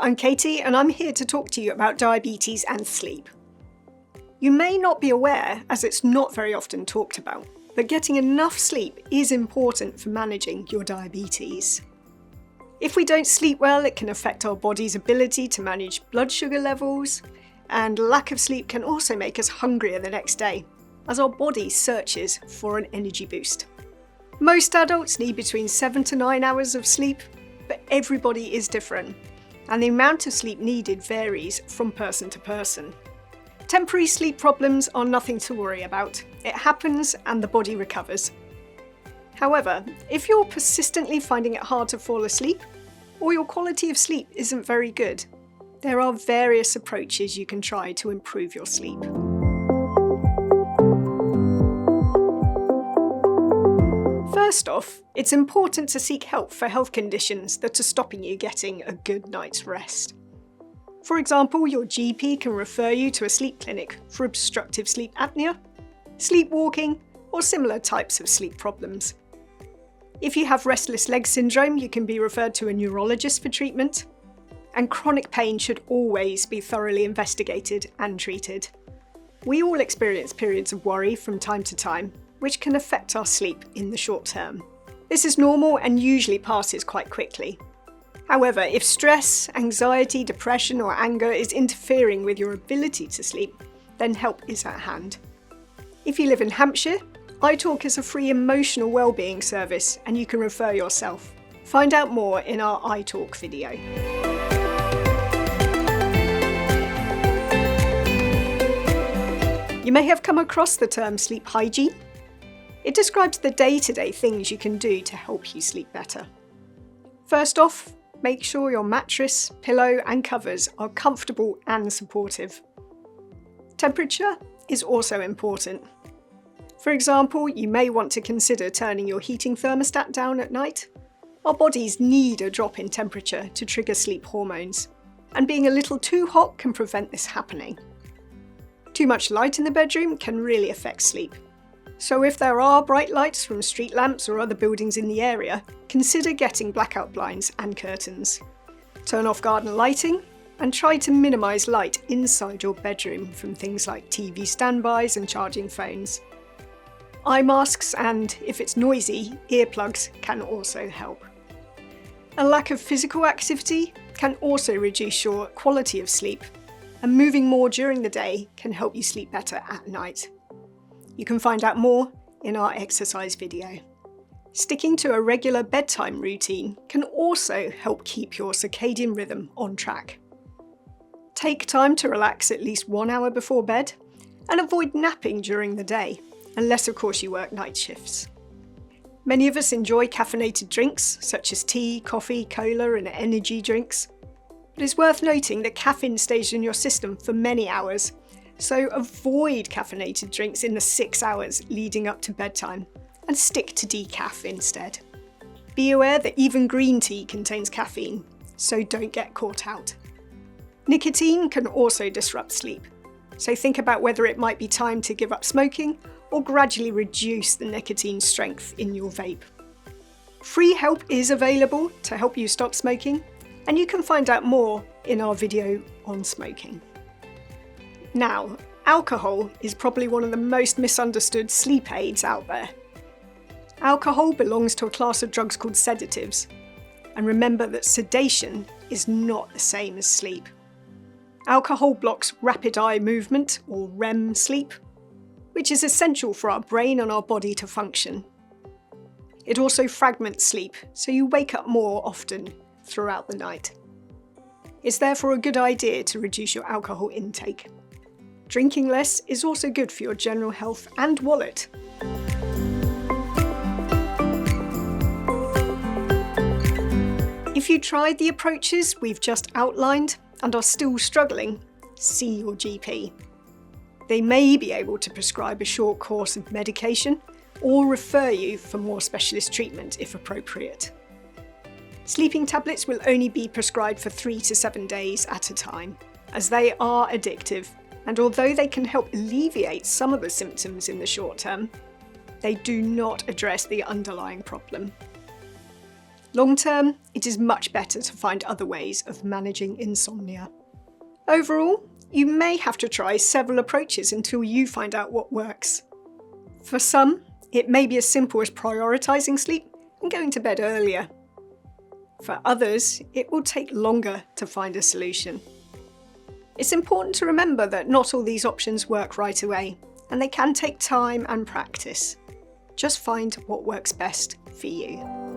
I'm Katie and I'm here to talk to you about diabetes and sleep. You may not be aware, as it's not very often talked about, that getting enough sleep is important for managing your diabetes. If we don't sleep well, it can affect our body's ability to manage blood sugar levels, and lack of sleep can also make us hungrier the next day, as our body searches for an energy boost. Most adults need between 7 to 9 hours of sleep, but everybody is different, and the amount of sleep needed varies from person to person. Temporary sleep problems are nothing to worry about. It happens and the body recovers. However, if you're persistently finding it hard to fall asleep, or your quality of sleep isn't very good, there are various approaches you can try to improve your sleep. First off, it's important to seek help for health conditions that are stopping you getting a good night's rest. For example, your GP can refer you to a sleep clinic for obstructive sleep apnea, sleepwalking, or similar types of sleep problems. If you have restless leg syndrome, you can be referred to a neurologist for treatment, and chronic pain should always be thoroughly investigated and treated. We all experience periods of worry from time to time, which can affect our sleep in the short term. This is normal and usually passes quite quickly. However, if stress, anxiety, depression, or anger is interfering with your ability to sleep, then help is at hand. If you live in Hampshire, iTalk is a free emotional wellbeing service and you can refer yourself. Find out more in our iTalk video. You may have come across the term sleep hygiene. It describes the day-to-day things you can do to help you sleep better. First off, make sure your mattress, pillow and covers are comfortable and supportive. Temperature is also important. For example, you may want to consider turning your heating thermostat down at night. Our bodies need a drop in temperature to trigger sleep hormones, and being a little too hot can prevent this happening. Too much light in the bedroom can really affect sleep. So if there are bright lights from street lamps or other buildings in the area, consider getting blackout blinds and curtains. Turn off garden lighting and try to minimise light inside your bedroom from things like TV standbys and charging phones. Eye masks and, if it's noisy, earplugs can also help. A lack of physical activity can also reduce your quality of sleep, and moving more during the day can help you sleep better at night. You can find out more in our exercise video. Sticking to a regular bedtime routine can also help keep your circadian rhythm on track. Take time to relax at least 1 hour before bed and avoid napping during the day, unless of course you work night shifts. Many of us enjoy caffeinated drinks such as tea, coffee, cola and energy drinks. It is worth noting that caffeine stays in your system for many hours, so avoid caffeinated drinks in the 6 hours leading up to bedtime and stick to decaf instead. Be aware that even green tea contains caffeine, so don't get caught out. Nicotine can also disrupt sleep, so think about whether it might be time to give up smoking or gradually reduce the nicotine strength in your vape. Free help is available to help you stop smoking, and you can find out more in our video on smoking. Now, alcohol is probably one of the most misunderstood sleep aids out there. Alcohol belongs to a class of drugs called sedatives, and remember that sedation is not the same as sleep. Alcohol blocks rapid eye movement, or REM sleep, which is essential for our brain and our body to function. It also fragments sleep, so you wake up more often throughout the night. It's therefore a good idea to reduce your alcohol intake. Drinking less is also good for your general health and wallet. If you tried the approaches we've just outlined and are still struggling, see your GP. They may be able to prescribe a short course of medication or refer you for more specialist treatment if appropriate. Sleeping tablets will only be prescribed for 3 to 7 days at a time, as they are addictive, and although they can help alleviate some of the symptoms in the short term, they do not address the underlying problem. Long term, it is much better to find other ways of managing insomnia. Overall, you may have to try several approaches until you find out what works. For some, it may be as simple as prioritising sleep and going to bed earlier. For others, it will take longer to find a solution. It's important to remember that not all these options work right away, and they can take time and practice. Just find what works best for you.